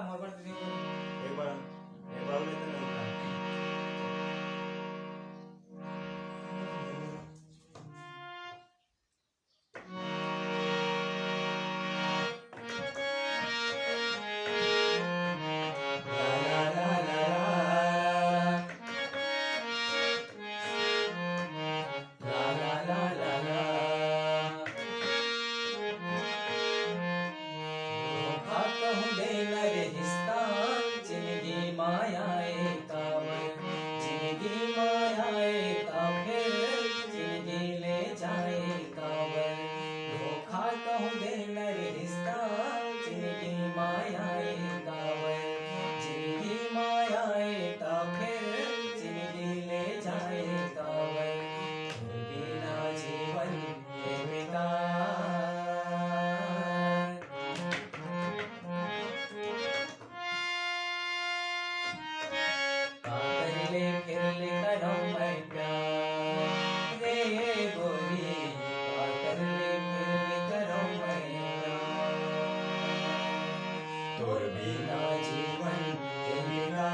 मोर पर दिन एक बार लेते हैं तोर बिना जीवन केलिका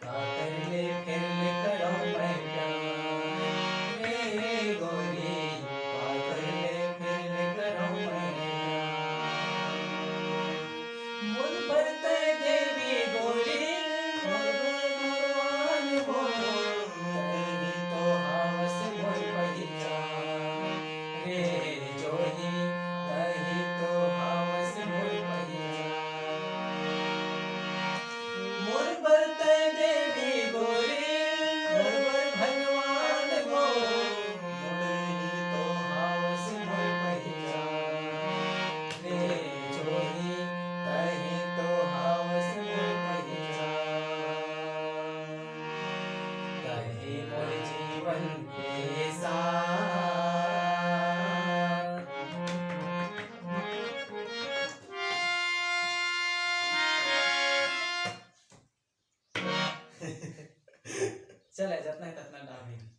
कातरले फिरले करो मैं प्यार रे गोरी कातरले फिरले करो मैं मोर भरते देवी गोरी मोर भगवान हो तही तो हावस मोर पहिचान रे जोही तही तो हावस मोर पहिचान मोर भरते देवी गोरी मोर भगवान हो तही तो हावस मोर पहिचान रे जोही तही तो हावस मोर पहिचान तही मोर जीवन के साथ चला जितना है उतना डाल